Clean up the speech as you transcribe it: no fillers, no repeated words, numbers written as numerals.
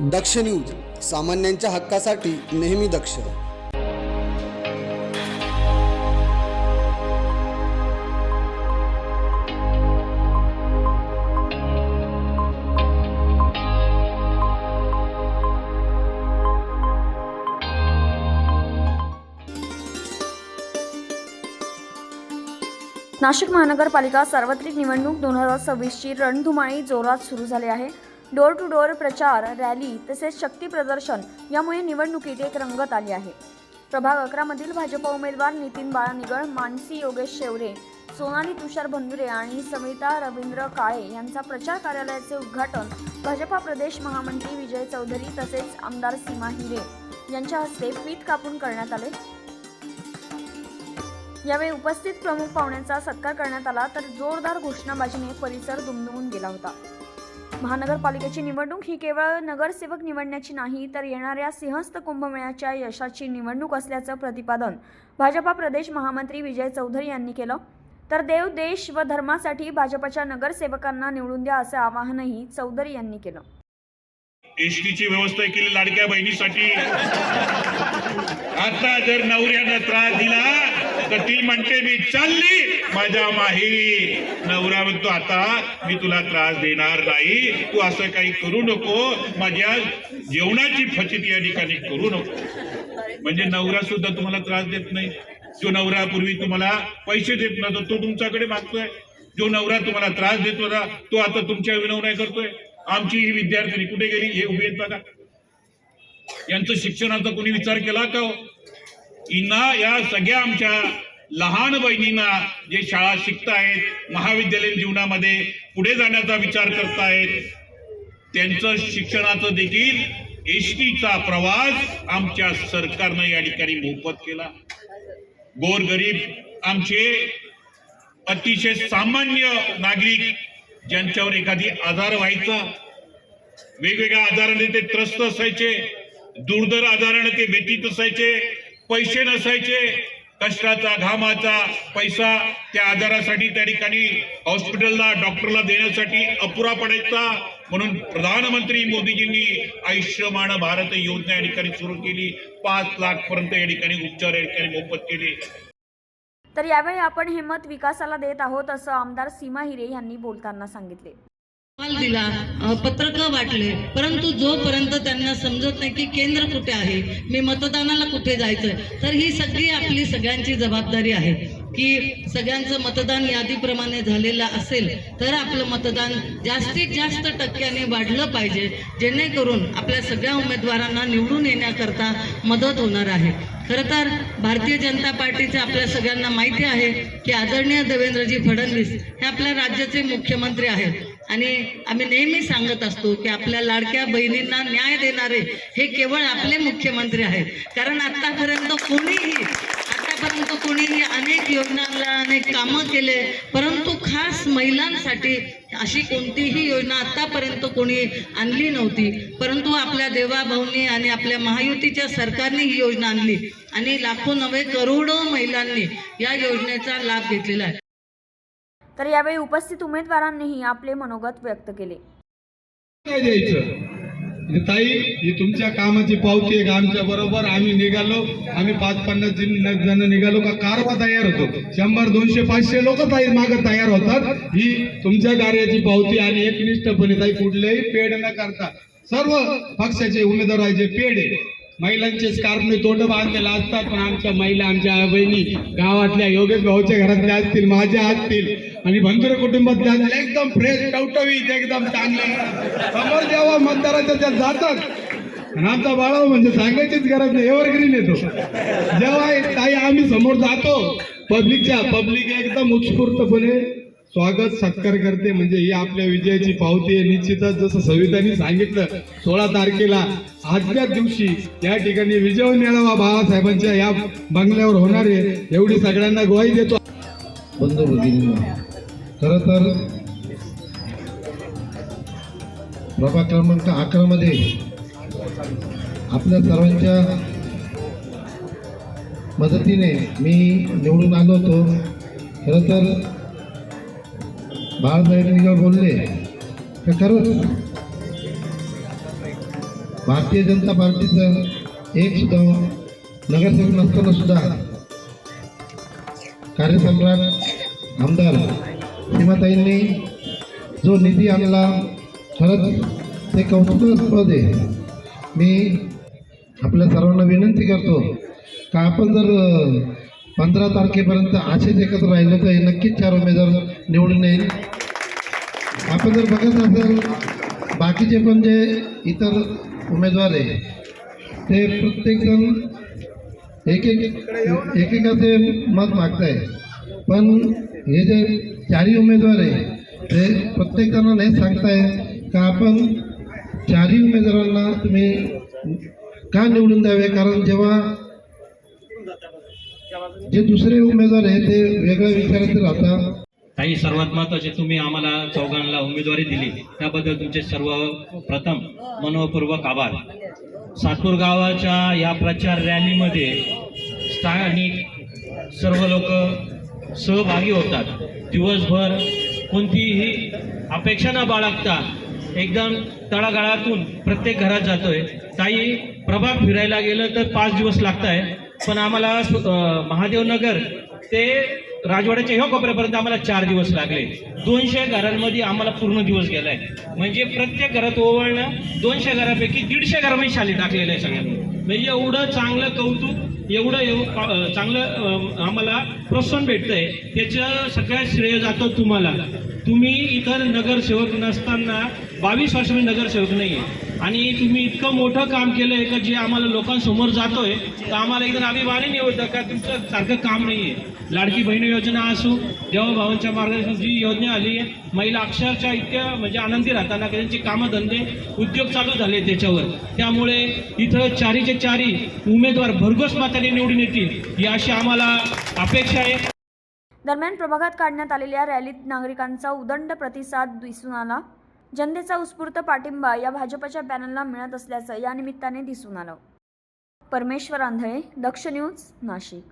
दक्ष news, सामान्यांच्या हक्कासाठी नेहमी दक्ष. नाशिक महानगरपालिका सार्वत्रिक निवडणूक 2026ची रणधुमाळी जोरात सुरू झाली आहे. डोर टू डोर प्रचार, रॅली तसेच शक्ती प्रदर्शन यामुळे निवडणुकीत एक रंगत आली आहे. प्रभाग 11 मधील भाजप उमेदवार नितीन बाळा निगळ, मानसी योगेश शेवरे, सोनाली तुषार भंदुरे आणि सविता रवींद्र काळे यांचा प्रचार कार्यालयाचे उद्घाटन भाजपा प्रदेश महामंत्री विजय चौधरी तसेच आमदार सीमा हिरे यांच्या हस्ते फीत कापून करण्यात आले. यावेळी उपस्थित प्रमुख पाहुण्यांचा सत्कार करण्यात आला तर जोरदार घोषणाबाजीने परिसर दुमदुमून गेला होता. महानगरपालिकेची निवडणूक ही केवळ नगरसेवक निवडण्याची नाही तर येणाऱ्या सिंहस्थ कुंभमेळ्याच्या यशाची निवडणूक असल्याचं प्रतिपादन भाजपा प्रदेश महामंत्री विजय चौधरी यांनी केलं. तर देव, देश व धर्मासाठी भाजपच्या नगरसेवकांना निवडून द्या असं आवाहनही चौधरी यांनी केलं. एसटीची व्यवस्था केली लाडक्या बहिणीसाठी. आता जर नवऱ्यानं त्रास दिला तर ती म्हणते मी चालली माझ्या माहेरी. नवरा म्हणतो आता मी तुला त्रास देणार नाही, तू असं काही करू नको, माझ्या जेवणाची फजिती या ठिकाणी करू नको. म्हणजे नवरा सुद्धा तुम्हाला त्रास देत नाही. जो नवरा पूर्वी तुम्हाला पैसे देत नव्हता तो तुमच्याकडे मागतोय. जो नवरा तुम्हाला त्रास देत होता तो आता तुमच्या विनवण्या करतोय. आमची ही विद्यार्थिनी कुठे गेली हे उभी आहेत बघा. यांचं शिक्षणाचा कोणी विचार केला का? इना या सगळ्या आमच्या लहान बहिणींना जे शाळा शिकतायत, महाविद्यालयीन जीवनामध्ये पुढे जाण्याचा विचार करतायत, त्यांचं शिक्षणाचं देखील एसटीचा प्रवास आमच्या सरकारनं या ठिकाणी मोफत केला. गोरगरीब आमचे अतिशय सामान्य नागरिक ज्यांच्यावर एखादी आजार व्हायचा, वेगवेगळ्या आजाराने ते त्रस्त असायचे, दुर्धर आजाराने ते व्यतीत असायचे, पैसे नसायचे, कष्टाचा घामाचा पैसा त्या आजारासाठी त्या ठिकाणी हॉस्पिटलला डॉक्टरला देण्यासाठी अपुरा पडायचा. म्हणून प्रधानमंत्री मोदीजींनी आयुष्यमान भारत योजना या ठिकाणी सुरू केली. 5 लाख पर्यंत या ठिकाणी उपचार या ठिकाणी मोफत केले. तर यावेळी आपण हे मत विकासाला देत आहोत असं आमदार सीमा हिरे यांनी बोलताना सांगितले. दिला, पत्रकं वाटले, परंतु जोपर्यंत त्यांना समजत नाही की केंद्र कुठे आहे, मी मतदानाला कुठे जायचं, तर ही सगळी आपली सगळ्यांची जबाबदारी आहे की सगळ्यांचं मतदान यादीप्रमाणे झालेलं असेल तर आपलं मतदान जास्तीत जास्त टक्क्याने वाढलं पाहिजे, जेणेकरून आपल्या सगळ्या उमेदवारांना निवडून येण्याकरता मदत होणार आहे. खरं तर भारतीय जनता पार्टीचे आपल्या सगळ्यांना माहिती आहे की आदरणीय देवेंद्रजी फडणवीस हे आपल्या राज्याचे मुख्यमंत्री आहेत आणि आम्ही नेहमी सांगत असतो की आपल्या लाडक्या बहिणींना न्याय देणारे हे केवळ आपले मुख्यमंत्री आहेत. कारण आतापर्यंत कोणीही अनेक योजनांना अनेक कामं केले, परंतु खास महिलांसाठी अशी कोणतीही योजना आतापर्यंत कोणी आणली नव्हती. परंतु आपल्या देवाभाऊंनी आणि आपल्या महायुतीच्या सरकारने ही योजना आणली आणि लाखो नव्हे करोडो महिलांनी या योजनेचा लाभ घेतलेला आहे. तर यावेळी उपस्थित उमेदवारांनीही आपले मनोगत व्यक्त केले. काय द्यायचं ताई, ही तुमच्या कामाची पावती आहे. आमच्या बरोबर आम्ही निघालो, आम्ही 5-50 जण निघालो का कारवा तयार होतो. 100, 200, 500 लोक मागे तयार होतात. ही तुमच्या कार्याची पावती आणि एकनिष्ठपणे ताई कुठलेही पेड न करता सर्व पक्षाचे उमेदवाराचे पेड आहे. महिलांचे स्कार्फने तोंड बांधलेले असतात, पण आमच्या महिला, आमच्या बहिणी गावातल्या योगेश भाऊच्या घरातल्या असतील, माझ्या असतील आणि भंदुरे कुटुंबातल्या एकदम फ्रेश टवटवीत एकदम चांगले समोर जेव्हा मतदाराच्या त्या जातात. आणि आमचा बाळा म्हणजे सांगायचीच गरज नाही, एव्हरग्रीन येतो. जेव्हा ताई आम्ही समोर जातो पब्लिक एकदम उत्स्फूर्तपणे स्वागत सत्कार करते. म्हणजे ही आपल्या विजयाची पावती आहे. निश्चितच जसं सवितांनी सांगितलं 16 तारखेला आजच्या दिवशी या ठिकाणी विजय मेळावा बाळासाहेबांच्या या बंगल्यावर होणार आहे, एवढी सगळ्यांना ग्वाही देतो. बंधू भगिनी, खरं तर प्रभाग क्रमांक 11 मध्ये आपल्या सर्वांच्या मदतीने मी निवडून आलो होतो. खरं तर बाळासाहेब निगळ बोलले तर खरंच भारतीय जनता पार्टीचं एक सुद्धा नगरसेवक नसताना सुद्धा कार्यसम्राट आमदार सीमाताईंनी जो निधी आणला, खरंच ते कौतुकास्पद आहे. मी आपल्या सर्वांना विनंती करतो का आपण जर 15 तारखेपर्यंत असेच एकत्र राहिलो तर हे नक्कीच 4 उमेदवार निवडून येईल. आपण जर बघत असाल बाकीचे पण जे इतर उमेदवार आहे ते प्रत्येकजण एकेकाचे मत मागताय, पण हे जे 4 उमेदवार आहे ते प्रत्येकांना हेच सांगताय का आपण 4 उमेदवारांना तुम्ही का निवडून द्यावे, कारण जेव्हा जे दुसरे उमेदवार आहे ते वेगळ्या विचाराचे राहतात. ताई, सर्वात महत्त्वाचे तुम्ही आम्हाला चौघांना उमेदवारी दिली त्याबद्दल तुमचे सर्वप्रथम मनोपूर्वक आभार. सातपूर गावाच्या या प्रचार रॅलीमध्ये स्थानिक सर्व लोक सहभागी होतात. दिवसभर कोणतीही अपेक्षा न बाळगता एकदम तळागाळातून प्रत्येक घरात जातोय. ताई, प्रभाग फिरायला गेलं तर 5 दिवस लागत आहे, पण आम्हाला महादेवनगर ते राजवाड्याच्या ह्या कोपऱ्यापर्यंत आम्हाला 4 दिवस लागले. 200 घरांमध्ये आम्हाला पूर्ण दिवस गेलाय. म्हणजे प्रत्येक घरात ओवळणं 200 घरापैकी 150 घरामध्ये शाली टाकलेलं आहे सगळ्यांनी. म्हणजे एवढं चांगलं कौतुक, एवढं चांगलं आम्हाला प्रोत्साहन भेटतंय, त्याचं सगळ्यात श्रेय जातो तुम्हाला. तुम्ही इतर नगरसेवक नसताना 22 वर्ष मी नगरसेवक नाही आहे आणि तुम्ही इतकं मोठं काम केलं आहे का जे आम्हाला लोकांसमोर जातोय तर आम्हाला एकदम अभिमानाने होतं का तुमचं सारखं काम नाही आहे. लाडकी बहीण योजना असो, देवाभावांच्या मार्गदर्शन जी योजना आली आहे, महिला अक्षरशः इतक्या म्हणजे आनंदी राहताना त्यांचे कामधंदे उद्योग चालू झाले त्याच्यावर. त्यामुळे इथं 4चे 4 उमेदवार भरघोस मताने निवडून येतील ही अशी आम्हाला अपेक्षा आहे. दरम्यान प्रभागात काढण्यात आलेल्या रॅलीत नागरिकांचा उदंड प्रतिसाद दिसून आला. जनतेचा उत्स्फूर्त पाठिंबा या भाजपच्या पॅनलला मिळत असल्याचं या निमित्ताने दिसून आलं. परमेश्वर आंधळे, दक्ष न्यूज, नाशिक.